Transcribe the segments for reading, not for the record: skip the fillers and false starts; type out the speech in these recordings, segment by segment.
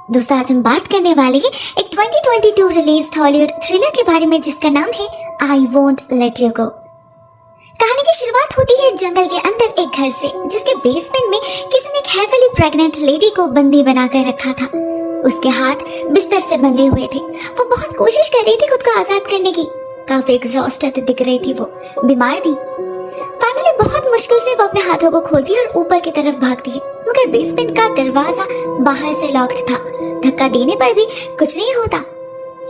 दोस्तों आज हम बात करने वाले हैं एक 2022 रिलीज्ड हॉलीवुड थ्रिलर के बारे में जिसका नाम है I won't let you go. कहानी की शुरुआत होती है जंगल के अंदर एक घर से, जिसके बेसमेंट में किसी ने एक हेवीली प्रेग्नेंट लेडी को बंदी बनाकर रखा था। उसके हाथ बिस्तर से बंधे हुए थे। वो बहुत कोशिश कर रही थी खुद को आजाद करने की। काफी एग्जॉस्टेड दिख रही थी वो, बीमार भी। फाइनली बहुत मुश्किल से वो अपने हाथों को खोलती है और ऊपर की तरफ भागती है, मगर बेसमेंट का दरवाजा बाहर से लॉक्ड था। धक्का देने पर भी कुछ नहीं होता।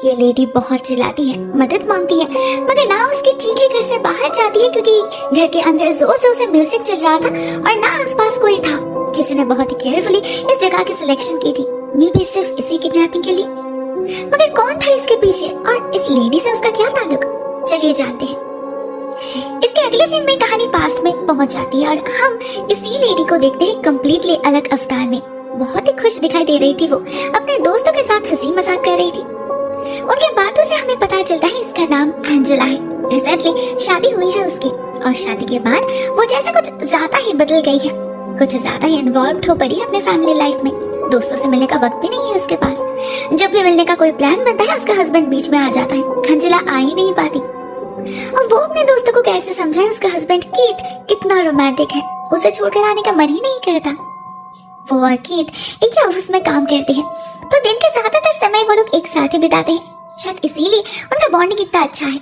ये लेडी बहुत चिल्लाती है, मदद मांगती है, मगर ना उसकी चीखें घर से बाहर जाती है क्योंकि घर के अंदर जोर जोर से म्यूजिक चल रहा था और ना आसपास कोई था। किसी ने बहुत ही केयरफुली इस जगह की सिलेक्शन की थी, मे भी सिर्फ इसी किडनैपिंग के लिए। मगर कौन था इसके पीछे और इस लेडी से उसका क्या ताल्लुक? चलिए जानते हैं। इसके अगले सीन में कहानी पास्ट में पहुंच जाती है और हम इसी लेडी को देखते हैं कंप्लीटली अलग अवतार में। बहुत ही खुश दिखाई दे रही थी वो, अपने दोस्तों के साथ हंसी मजाक कर रही थी। उनके बातों से हमें पता चलता है इसका नाम एंजेला है। रिसेंटली शादी हुई है उसकी और शादी के बाद वो जैसे कुछ ज्यादा ही बदल गई है, कुछ ज्यादा ही इन्वॉल्व हो पड़ी है अपने फैमिली लाइफ में। दोस्तों से मिलने का वक्त भी नहीं है उसके पास। जब भी मिलने का कोई प्लान बनता है उसका हस्बैंड बीच में आ जाता है। एंजेला आ ही नहीं पाती और वो अपने दोस्तों को कैसे समझाए उसका हस्बैंड कीथ कितना रोमांटिक है, उसे छोड़कर आने का मन ही नहीं करता। वो और कीथ एक ही ऑफिस में काम करते हैं, तो दिन के ज्यादातर समय वो लोग एक साथ ही बिताते हैं। शायद इसीलिए उनका बॉन्डिंग इतना अच्छा है।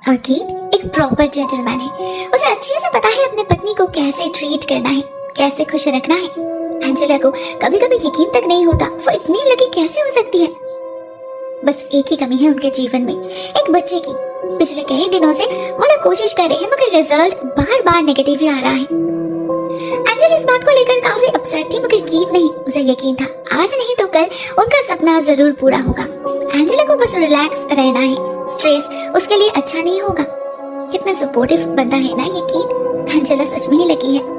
और कीथ एक प्रॉपर जेंटलमैन है। उसे अच्छे से पता है अपनी पत्नी को कैसे ट्रीट करना है, कैसे खुश रखना है। एंजेला को कभी कभी यकीन तक नहीं होता वो इतनी लकी कैसे हो सकती है। बस एक ही कमी है उनके जीवन में, एक बच्चे की। पिछले कई दिनों से वो लोग कोशिश कर रहे हैं, मगर रिजल्ट बार बार नेगेटिव ही आ रहा है। एंजेला इस बात को लेकर काफी अपसेट थी, मगर कीथ नहीं। उसे यकीन था आज नहीं तो कल उनका सपना जरूर पूरा होगा। एंजेला को बस रिलैक्स रहना है, स्ट्रेस उसके लिए अच्छा नहीं होगा। कितना सपोर्टिव बंदा है ना ये कीथ। एंजेला सच में ही लकी है।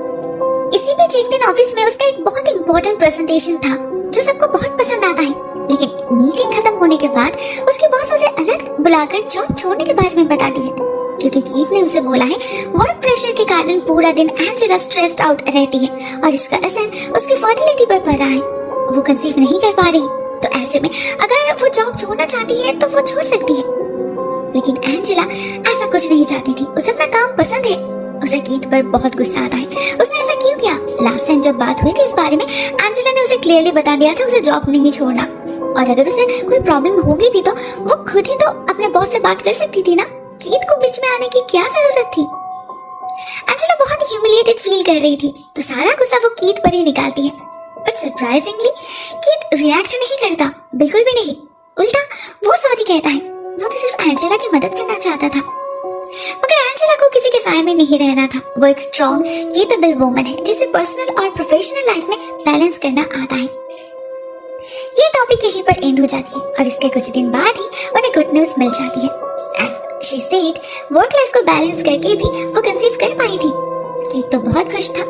इसी बीच एक दिन ऑफिस में उसका एक बहुत इंपॉर्टेंट प्रेजेंटेशन था जो सबको बहुत पसंद आता है। लेकिन मीटिंग खत्म होने के बाद उसके बॉस उसे अलग बुलाकर जॉब छोड़ने के बारे में बताती है, क्योंकि कीथ ने उसे बोला है वर्क प्रेशर के कारण पूरा दिन एंजेला स्ट्रेस्ड आउट रहती है और इसका असर उसकी फर्टिलिटी पर पड़ रहा है। वो कंसीव नहीं कर पा रही, तो ऐसे में अगर वो जॉब छोड़ना चाहती है तो वो छोड़ सकती है। लेकिन एंजेला ऐसा कुछ नहीं चाहती थी। उसे अपना काम पसंद है। उसे कीथ पर बहुत गुस्सा आता है। उसने ऐसा क्यों किया? लास्ट टाइम जब बात हुई थी इस बारे में, एंजेला ने उसे क्लियरली बता दिया था उसे जॉब नहीं छोड़ना, और अगर उसे कोई प्रॉब्लम होगी भी तो वो खुद ही तो अपने बॉस से बात कर सकती थी ना। कीथ को बीच में आने की क्या जरूरत थी? एंजेला बहुत ह्यूमिलिएटेड फील कर रही थी, तो सारा गुस्सा वो कीथ पर ही निकालती है। बट सरप्राइजिंगली कीथ रिएक्ट नहीं करता, बिल्कुल भी नहीं। उल्टा वो सॉरी कहता है। वो तो सिर्फ एंजेला की मदद करना चाहता था, मगर एंजेला को किसी के साए में नहीं रहना था। वो एक स्ट्रॉन्ग केपेबल वुमन है जिसे पर्सनल और प्रोफेशनल लाइफ में बैलेंस करना आता है। ये टॉपिक यहीं पर एंड हो जाती है और इसके कुछ दिन बाद ही उन्हें गुड न्यूज मिल जाती है। As she said, work life को बैलेंस करके भी वो कंसीव कर पाई थी। कीथ तो बहुत खुश था,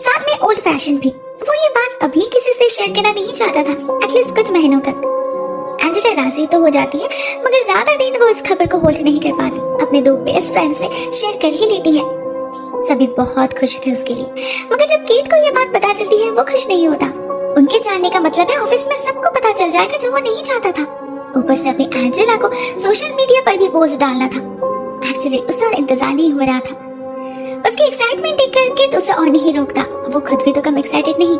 साथ में ओल्ड फैशन भी। वो ये बात अभी किसी से शेयर करना नहीं चाहता था, एटलीस्ट कुछ महीनों तक। एंजेला राजी तो हो जाती है, मगर ज्यादा दिन वो इस खबर को होल्ड नहीं कर पाती। अपने दो बेस्ट फ्रेंड से शेयर कर ही लेती है। सभी बहुत खुश थे उसके लिए, मगर जब कीथ को ये बात पता चलती है वो खुश नहीं होता। उनके जानने का मतलब है ऑफिस में सबको पता चल जाएगा, जो वो नहीं चाहता था। ऊपर से अपनी एंजेला को सोशल मीडिया पर भी पोस्ट डालना था। एक्चुअली उसे और इंतजार नहीं हो रहा था। उसकी एक्साइटमेंट देख करके तो उसे और नहीं रोकता। वो खुद भी तो कम एक्साइटेड नहीं।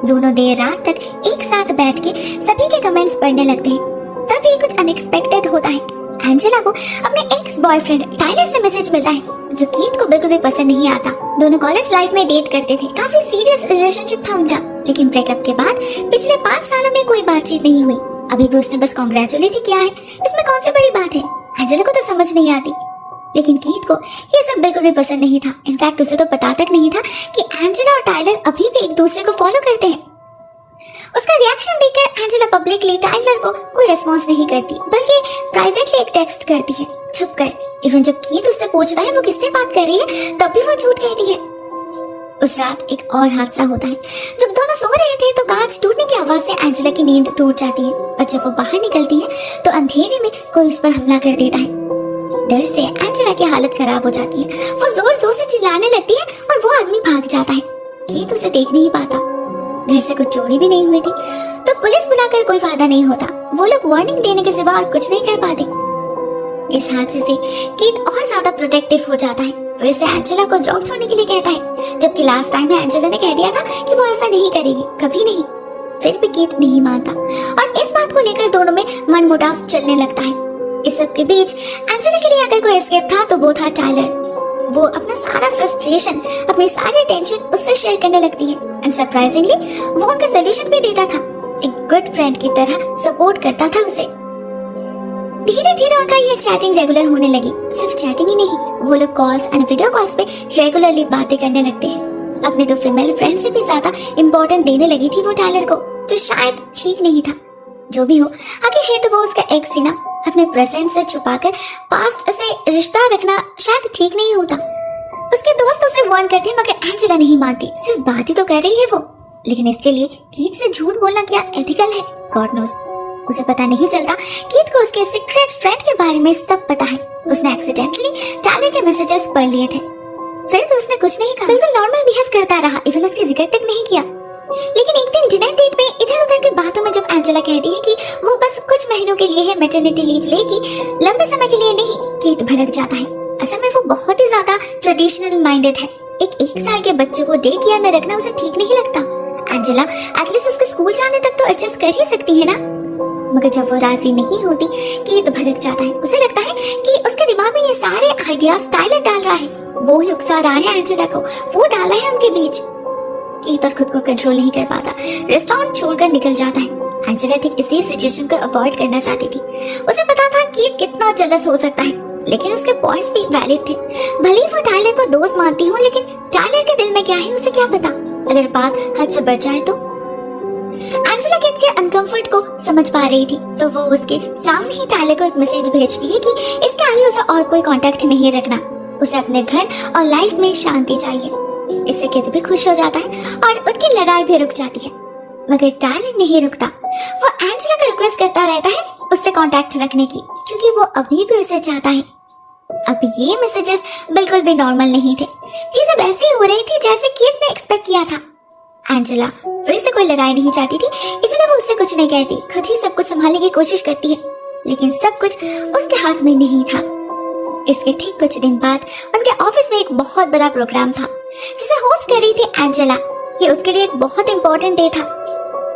दोनों देर रात तक एक साथ बैठ के सभी के कमेंट्स पढ़ने लगते हैं। तभी कुछ अनएक्सपेक्टेड होता है। एंजेला को अपने एक्स बॉयफ्रेंड टाइलर से मैसेज मिलता है, जो कीथ को बिल्कुल भी पसंद नहीं आता। दोनों कॉलेज लाइफ में डेट करते थे, काफी सीरियस रिलेशनशिप था उनका। लेकिन ब्रेकअप के बाद पिछले 5 सालों में कोई बातचीत नहीं हुई। अभी भी उसने बस कांग्रेचुलेट किया है, इसमें कौन सी बड़ी बात है? एंजेला को तो समझ नहीं आती, लेकिन कीथ को ये सब बिल्कुल भी पसंद नहीं था। इनफैक्ट उसे तो पता तक नहीं था कि एंजेला और टाइलर अभी भी एक दूसरे को फॉलो करते हैं। उसका रिएक्शन देखकर एंजेला पब्लिकली टाइलर को कोई रिस्पॉन्स नहीं करती, बल्कि प्राइवेटली एक टेक्स्ट करती है, छुप कर। इवन जब कीथ उससे पूछता है वो किससे बात कर रही है, तब भी वो झूठ कहती है। उस रात एक और हादसा होता है। जब दोनों सो रहे थे तो कांच टूटने की आवाज से एंजेला की नींद टूट जाती है, और जब वो बाहर निकलती है तो अंधेरे में कोई उस पर हमला कर देता है। डर से एंजेला की हालत खराब हो जाती है। वो जोर जोर से चिल्लाने लगती है और वो आदमी भाग जाता है। कीथ उसे देख नहीं पाता। घर से कुछ चोरी भी नहीं हुई थी, तो पुलिस बुलाकर कोई फायदा नहीं होता। वो लोग वार्निंग देने के सिवा और कुछ नहीं कर पाते। इस हादसे से कीथ और ज्यादा प्रोटेक्टिव हो जाता है, फिर से एंजेला को जॉब छोड़ने के लिए कहता है, जबकि लास्ट टाइम में एंजेला ने कह दिया था कि वो ऐसा नहीं करेगी, कभी नहीं। फिर भी कीथ नहीं मानता और इस बात को लेकर दोनों में मनमुटाव चलने लगता है। इस सब के बीच एंजेला के लिए अगर कोई एस्केप था तो वो था टायलर। वो अपना सारा फ्रस्ट्रेशन, अपनी सारी टेंशन उससे शेयर करने लगती है एंड सरप्राइजिंगली वो उनका सॉल्यूशन भी देता था। एक गुड फ्रेंड की तरह सपोर्ट करता था उसे। धीरे धीरे उनका ये चैटिंग रेगुलर होने लगी। सिर्फ चैटिंग ही नहीं, वो लोग कॉल्स एंड वीडियो कॉल्स पे रेगुलरली बातें करने लगते हैं। अपने दो फीमेल फ्रेंड से भी ज्यादा इम्पोर्टेंट देने लगी थी वो टायलर को, जो शायद ठीक नहीं था। जो भी हो, आखिर है तो वो उसका एक्स ही ना। अपने प्रेजेंट से छुपाकर पास्ट से रिश्ता रखना शायद ठीक नहीं होता। उसके दोस्त उसे वार्न करते हैं, मगर एंजेला नहीं मानती। सिर्फ बात ही तो कर रही है वो, लेकिन इसके लिए कीथ से झूठ बोलना क्या एथिकल है? God knows. उसे पता नहीं चलता कीथ को उसके सीक्रेट फ्रेंड के बारे में सब पता है। उसने एक्सीडेंटली टायलर के मैसेजेस पढ़ लिए थे, फिर भी उसने कुछ नहीं कहा, बिल्कुल नॉर्मल बिहेव करता रहा, इवन उसकी जिक्र तक नहीं किया। लेकिन एक दिन डिनर डेट में इधर उधर की बातों में जब एंजेला कहती है कि वो बस कुछ महीनों के लिए है मैटरनिटी लीव लेगी, लंबे समय के लिए नहीं, कीथ भड़क जाता है। असल में वो बहुत ही ज्यादा ट्रेडिशनल माइंडेड है। एक साल के बच्चे को डे केयर में रखना उसे ठीक नहीं लगता। एंजेला एटलीस्ट उसके स्कूल जाने तक तो एडजस्ट कर ही सकती है ना। मगर जब वो राजी नहीं होती, कीथ भड़क जाता है। उसे लगता है कि उसके दिमाग में ये सारे आइडियाज टायलर डाल रहा है, वो ही उकसा रहा है एंजेला को, वो डाला है उनके बीच। कीथ और खुद को कंट्रोल नहीं कर पाता, रेस्टोरेंट छोड़कर निकल जाता है। एंजेला ठीक इसी सिचुएशन को अवॉइड करना चाहती थी। उसे पता था कीथ कितना जेलस हो सकता है, लेकिन उसके पॉइंट्स भी वैलिड थे। भले ही वो टायलर को दोस्त मानती हो, लेकिन टायलर के दिल में क्या है उसे क्या पता। अगर बात हद से बढ़ जाए तो। एंजेला कीथ के अनकंफर्ट को समझ पा रही थी, तो वो उसके सामने ही टायलर को एक मैसेज भेजती है कि इसके आगे उसे और कोई कांटेक्ट नहीं रखना, उसे अपने घर और लाइफ में शांति चाहिए। इससे कीथ भी खुश हो जाता है और उनकी लड़ाई भी रुक जाती है। मगर टायलर नहीं रुकता। वो एंजेला को रिक्वेस्ट करता रहता है उससे कांटेक्ट रखने की, क्योंकि वो अभी भी उसे चाहता है। अब ये मैसेजेस बिल्कुल भी नॉर्मल नहीं थे। चीजें वैसे ही हो रही थी जैसे कीथ ने एक्सपेक्ट किया था। एंजेला फिर से कोई लड़ाई नहीं चाहती थी, इसलिए वो उससे कुछ नहीं कहती, खुद ही सब कुछ संभालने की कोशिश करती है। लेकिन सब कुछ उसके हाथ में नहीं था। इसके ठीक कुछ दिन बाद उनके ऑफिस में एक बहुत बड़ा प्रोग्राम था, जिसे होस्ट कर रही थी एंजेला। ये उसके लिए एक बहुत इंपॉर्टेंट डे था।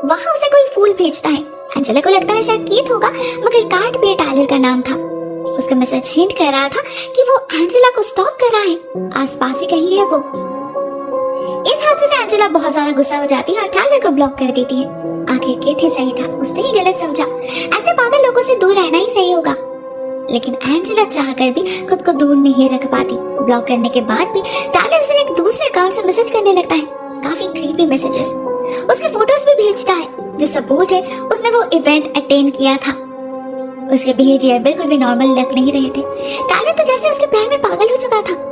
वहां उसे कोई फूल भेजता है। एंजेला को लगता है शायद कीथ होगा, मगर कार्ड पे टायलर का नाम था। उसका मैसेज हिंट कर रहा था कि वो एंजेला को स्टॉक कर रहा है, आसपास ही कहीं है वो। इस हादसे से एंजेला बहुत ज्यादा गुस्सा हो जाती है और टायलर को ब्लॉक कर देती है। आखिर कीथ ही सही था, उसने ही गलत समझा। ऐसे पागल लोगों से दूर रहना ही सही होगा। लेकिन एंजेला चाहकर भी खुद को दूर नहीं रख पाती। ब्लॉक करने के बाद भी टायलर उसे एक दूसरे अकाउंट से मैसेज करने लगता है, काफी क्रीपी मैसेजेस। उसके फोटोज भी भेजता है, जो सबूत है उसने वो इवेंट अटेंड किया था। उसके बिहेवियर बिल्कुल भी नॉर्मल लग नहीं रहे थे। टायलर तो जैसे उसके प्यार में पागल हो चुका था।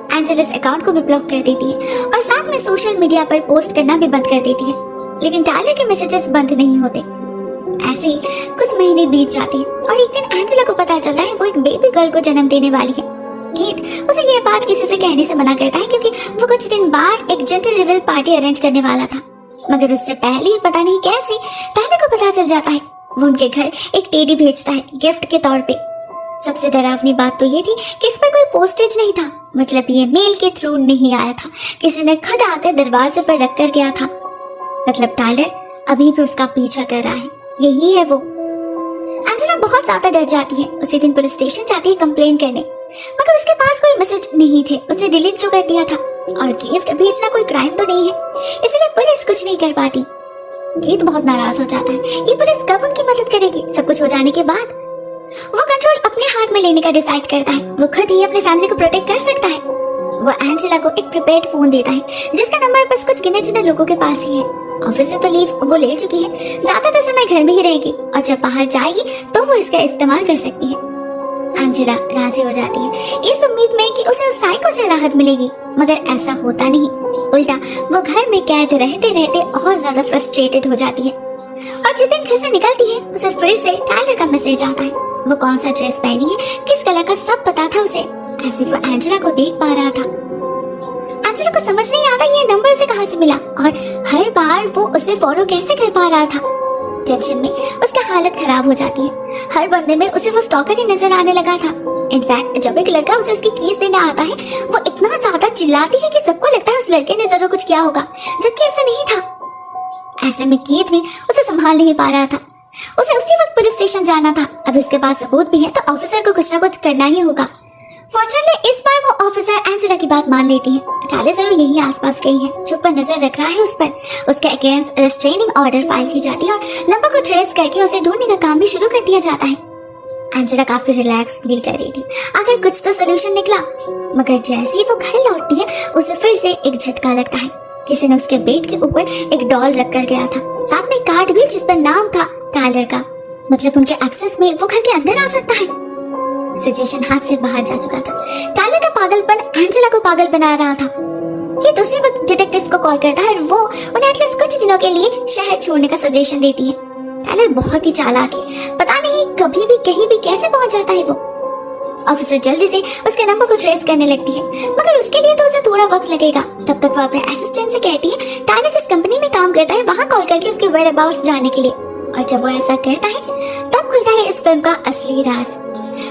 एंजेला इस अकाउंट को भी ब्लॉक कर देती है और साथ में सोशल मीडिया पर पोस्ट करना भी बंद कर देती है। लेकिन टायलर के मैसेजेस बंद नहीं होते। ऐसे ही कुछ महीने बीत जाते हैं और एक दिन एंजेला को पता चलता है वो एक बेबी गर्ल को जन्म देने वाली है। कीथ उसे ये बात किसी से कहने से मना करता है, क्योंकि वो कुछ दिन बाद एक जेंडर रिवील पार्टी अरेंज करने वाला था। मगर उससे पहले ही पता नहीं कैसे टायलर को पता चल जाता है। वो उनके घर एक टेडी भेजता है गिफ्ट के तौर पे। सबसे डरावनी बात तो ये थी कि इस पर कोई पोस्टेज नहीं था, मतलब ये मेल के थ्रू नहीं आया था, किसी ने खुद आकर दरवाजे पर रख कर गया था। मतलब टायलर अभी भी उसका पीछा कर रहा है, यही है वो। एंजेला बहुत ज्यादा डर जाती है। उसी दिन पुलिस स्टेशन जाती है कंप्लेन करने, मगर उसके पास कोई मैसेज नहीं थे, उसने डिलीट जो कर दिया था। और गिफ्ट भेजना कोई क्राइम तो नहीं है, इसलिए पुलिस कुछ नहीं कर पाती। कीथ बहुत नाराज हो जाता है। ये पुलिस कब उनकी मदद करेगी सब कुछ हो जाने के बाद? वो कंट्रोल अपने हाथ में लेने का डिसाइड करता है। वो खुद ही अपने फैमिली को प्रोटेक्ट कर सकता है। वो एंजेला को एक प्रीपेड फोन देता है, जिसका नंबर बस कुछ गिने चुने लोगों के पास ही है। ऑफिस से तो लीव वो ले चुकी है, ज्यादातर समय घर में ही रहेगी और जब बाहर जाएगी तो वो इसका इस्तेमाल कर सकती है। एंजेला राजी हो जाती है, इस उम्मीद में कि उसे उस साइको से राहत मिलेगी, मगर ऐसा होता नहीं। उल्टा वो घर में कैद रहते रहते और ज्यादा फ्रस्ट्रेटेड हो जाती है। और जिस दिन घर से निकलती है, उसे फिर से टायलर का मैसेज आता है। वो कौन सा ड्रेस पहनी है, किस कलर का, सब पता था उसे। ऐसे वो एंजेला को देख पा रहा था। एंजेला को समझ नहीं आता ये नंबर उसे कहाँ से मिला और हर बार वो उसे फॉलो कैसे कर पा रहा था। टेंशन में उसकी हालत खराब हो जाती है। हर बंदे में उसे वो स्टॉकर ही नजर आने लगा था। इनफैक्ट जब एक लड़का उसे उसकी कीज देने आता है वो इतना ज्यादा चिल्लाती है कि सबको लगता है उस लड़के ने जरूर कुछ किया होगा, जबकि ऐसा नहीं था। ऐसे में कीथ भी उसे संभाल नहीं पा रहा था। उसे उसी वक्त पुलिस स्टेशन जाना था। अब उसके पास सबूत भी है तो ऑफिसर को कुछ ना कुछ करना ही होगा। फॉर्चुनेटली इस बार वो ऑफिसर एंजेला की बात मान लेती है। टायलर जरूर यही आसपास कहीं है, छुप कर नजर रख रहा है उस पर। उसके अगेंस्ट रेस्ट्रेनिंग ऑर्डर फाइल की जाती है और नंबर को ट्रेस करके उसे ढूंढने का काम भी शुरू कर दिया जाता है। एंजेला काफी रिलैक्स फील कर रही थी, आखिर कुछ तो सोल्यूशन निकला। मगर जैसे ही वो घर लौटती है उसे फिर से एक झटका लगता है। किसी ने उसके बेड के ऊपर एक डॉल रख कर गया था, साथ में कार्ड भी जिस पर नाम था टायलर का। मतलब उनके एक्सेस में वो घर के अंदर आ सकता है। सिचुएशन हाथ से बाहर जा चुका था। टायलर का पागलपन एंजेला को पागल बना रहा था। ये दूसरी वक्त डिटेक्टिव को कॉल करता है और वो उन्हें एटलीस्ट कुछ दिनों के लिए शहर छोड़ने का सजेशन देती है। टायलर बहुत ही चालाक है, पता नहीं कभी भी कहीं भी कैसे पहुंच जाता है वो। ऑफिसर जल्दी से उसके नंबर को ट्रेस करने लगती है, मगर उसके लिए तो उसे थोड़ा वक्त लगेगा। तब तक वो अपने असिस्टेंट से कहती है टायलर जिस कंपनी में काम करता है वहां कॉल करके उसके वेयर अबाउट्स जानने के लिए। और जब वो ऐसा करता है तब खुलता है इस फिल्म का असली राज।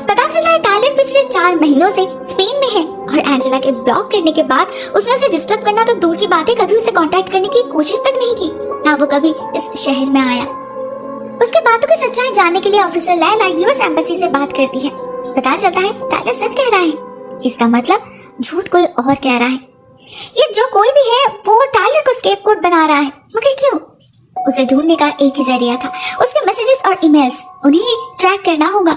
पता चलता है टायलर पिछले 4 महीनों से स्पेन में है और एंजेला के ब्लॉक करने के बाद उसने उसे डिस्टर्ब करना तो दूर की बात है, कभी उसे कांटेक्ट करने की कोशिश तक नहीं की, ना वो कभी इस शहर में आया। उसके बातों की सच्चाई जानने के लिए ऑफिसर लैला यूएस एम्बेसी से बात करती है। पता चलता है टायलर सच कह रहा है। इसका मतलब झूठ कोई और कह रहा है। ये जो कोई भी है वो टायलर को स्केपगोट बना रहा है, मगर क्यों? उसे ढूंढने का एक ही जरिया था, उसके मैसेजेस और ईमेल्स, उन्हें ट्रैक करना होगा।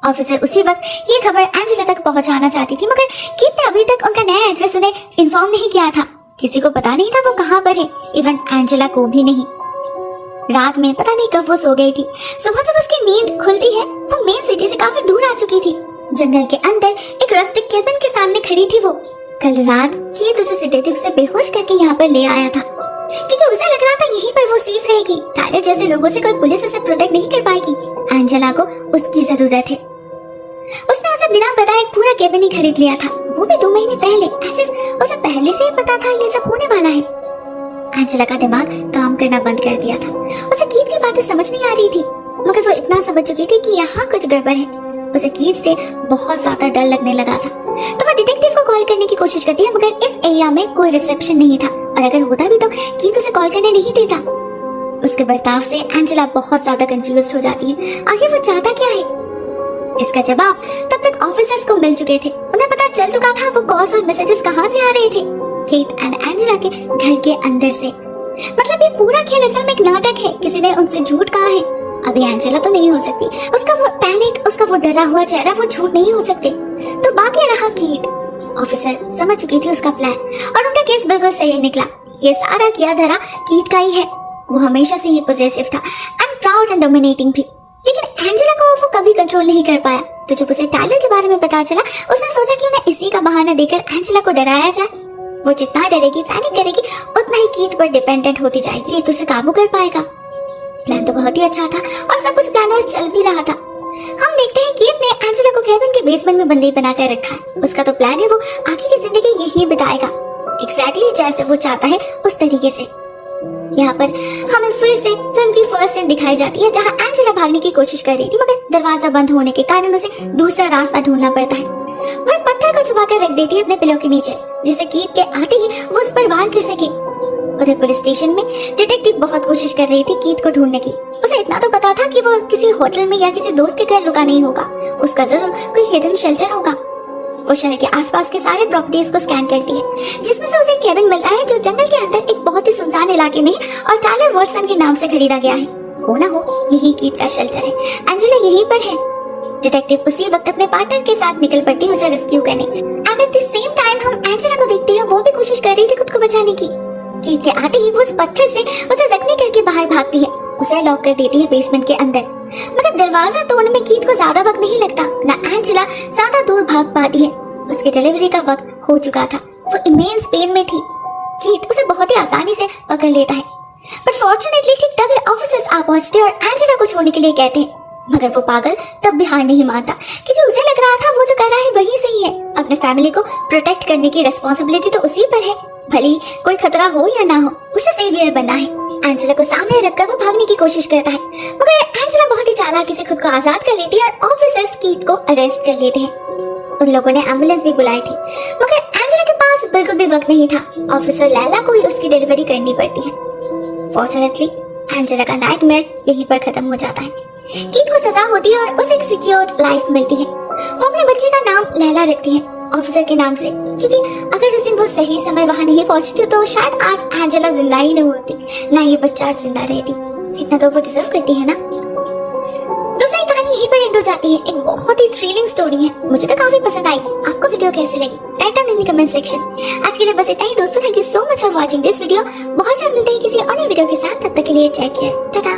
ऑफिसर उसी वक्त ये खबर एंजेला तक पहुंचाना चाहती थी, मगर कीथ ने अभी तक उनका नया एड्रेस उन्हें इन्फॉर्म नहीं किया था। किसी को पता नहीं था वो कहाँ पर है, इवन एंजेला को भी नहीं। रात में पता नहीं कब वो सो गई थी। सुबह जब उसकी नींद खुलती है वो मेन सिटी से काफी दूर आ चुकी थी। जंगल के अंदर एक रस्टिक केबिन के सामने खड़ी थी वो। कल रात कीथ उसे सेडेटिव से बेहोश करके यहाँ पर ले आया था, क्योंकि उसे लग रहा था यहीं पर वो सेफ रहेगी। टायलर जैसे लोगों से कोई पुलिस उसे प्रोटेक्ट नहीं कर पाएगी। एंजेला को उसकी जरूरत है। उसने उसे बिना बताए पूरा केबिन ही खरीद लिया था, वो भी 2 महीने पहले, ऐसे उसे पहले से ही पता था ये सब होने वाला है। एंजेला का दिमाग काम करना बंद कर दिया था। उसे कीथ की बातें समझ नहीं आ रही थी, मगर वो इतना समझ चुकी थी कि यहाँ कुछ गड़बड़ है। उसे कीथ से बहुत ज्यादा डर लगने लगा था, तो वो डिटेक्टिव को कॉल करने की कोशिश करती है, मगर इस एरिया में कोई रिसेप्शन नहीं था, और अगर होता भी तो कीथ उसे कॉल करने नहीं देता। उसके बर्ताव से एंजेला बहुत ज्यादा कंफ्यूज हो जाती है। आखिर वो चाहता क्या है? इसका जवाब तब तक ऑफिसर्स को मिल चुके थे। उन्हें पता चल चुका था वो कॉल्स और मैसेजेस कहाँ से आ रहे थे। कीथ एंड एंजेला के घर के अंदर से। मतलब ये पूरा खेल असल में एक नाटक है। किसी ने उनसे झूठ कहा है। अभी एंजेला तो नहीं हो सकती, उसका वो पैनिक, उसका वो डरा हुआ चेहरा, वो झूठ नहीं हो सकते। तो बाकी रहा कीथ। ऑफिसर समझ चुकी थी उसका प्लान और उनका केस बिल्कुल सही निकला। ये सारा किया धरा कीथ का ही है। वो हमेशा से ही पॉसेसिव था एंड प्राउड एंड डोमिनेटिंग भी, लेकिन एंजेला को वो कभी कंट्रोल नहीं कर पाया। तो जब उसे टायलर के बारे में पता चला उसने सोचा कि उन्हें इसी का बहाना देकर एंजेला को डराया जाए। वो जितना डरेगी, पैनिक करेगी, उतना ही कीथ पर डिपेंडेंट होती जाएगी। कीथ उसे काबू कर पाएगा। प्लान तो बहुत ही अच्छा था और सब कुछ प्लान वाइज चल भी रहा था। हम देखते हैं कीथ ने एंजेला को केबिन के बेसमेंट में बंदी बनाकर रखा है। उसका तो प्लान है वो आगे की जिंदगी यही बिताएगा, एग्जैक्टली जैसे वो चाहता है उस तरीके से। यहाँ पर हमें फिर से फिल्म की फर्स्ट सीन दिखाई जाती है जहाँ एंजेला भागने की कोशिश कर रही थी, मगर दरवाजा बंद होने के कारण उसे दूसरा रास्ता ढूंढना पड़ता है। वो एक पत्थर को छुपा कर रख देती है अपने पिलो के नीचे, जिससे कीथ के आते ही वो उस पर वार कर सके। उधर पुलिस स्टेशन में डिटेक्टिव बहुत कोशिश कर रही थी कीथ को ढूंढने की। उसे इतना तो पता था कि वो किसी होटल में या किसी दोस्त के घर रुका नहीं होगा, उसका जरूर कोई हिडन शेल्टर होगा। वो शहर के आसपास के सारे प्रॉपर्टीज को स्कैन करती है, जिसमें से उसे एक केबिन मिलता है जो जंगल के अंदर एक बहुत ही सुनसान इलाके में और टायलर वाटसन के नाम से खरीदा गया है। हो ना हो यही कीथ का शेल्टर है, एंजेला यहीं पर है। डिटेक्टिव उसी वक्त अपने पार्टनर के साथ निकल पड़ती है उसे रेस्क्यू करने, and at the same time हम एंजेला को देखते हैं वो भी कोशिश कर रही थी खुद को बचाने की। कीथ के आते ही वो उस पत्थर से उसे जख्मी करके बाहर भागती है, उसे लॉक कर देती है बेसमेंट के अंदर। मगर दरवाजा तोड़ने में कीथ को ज्यादा वक्त नहीं लगता, ना एंजेला ज्यादा दूर भाग पाती है। उसके डिलीवरी का वक्त हो चुका था। वो इमेंस पेन में थी। कीथ उसे बहुत ही आसानी से पकड़ लेता है, बट फॉर्चुनेटली ठीक तभी ऑफिसर्स आ पहुंचते और एंजेला को छोड़ने के लिए कहते हैं। मगर वो पागल तब भी हार नहीं मानता, क्योंकि उसे लग रहा था वो जो कर रहा है वही सही है। अब अपने फैमिली को प्रोटेक्ट करने की रिस्पॉन्सिबिलिटी तो उसी पर है। भले ही कोई खतरा हो या ना हो, उसे सेवियर बनना है। एंजेला को सामने रखकर वो भागने की कोशिश करता है, मगर एंजेला बहुत ही चालाकी से खुद को आजाद कर लेती है और ऑफिसर्स कीथ को अरेस्ट कर लेते हैं। उन लोगों ने एम्बुलेंस भी बुलाई थी, मगर एंजेला के पास बिल्कुल भी वक्त नहीं था। ऑफिसर लैला को ही उसकी डिलीवरी करनी पड़ती है। फॉर्चुनेटली एंजेला का नाइटमेयर यहीं पर खत्म हो जाता है। कीथ को सजा होती है और उसे एक सिक्योर्ड लाइफ मिलती है। वो अपने बच्चे का नाम लैला रखती है ऑफिसर के नाम से, क्योंकि अगर उस दिन वो सही समय वहां नहीं पहुंचती तो शायद आज एंजेला जिंदा ही न होती, ना ये बच्चा जिंदा रहती। इतना तो वो डिजर्व करती है ना। दूसरी कहानी यहीं पर एंड हो जाती है। एक बहुत ही थ्रिलिंग स्टोरी है, मुझे तो काफी पसंद आई। आपको वीडियो कैसी लगी write down in the comment section. आज के लिए बस इतना ही दोस्तों। Thank you so much for watching this video. बहुत जल्द मिलते हैं किसी और नई वीडियो के साथ। तब तक के लिए टेक केयर, टाटा।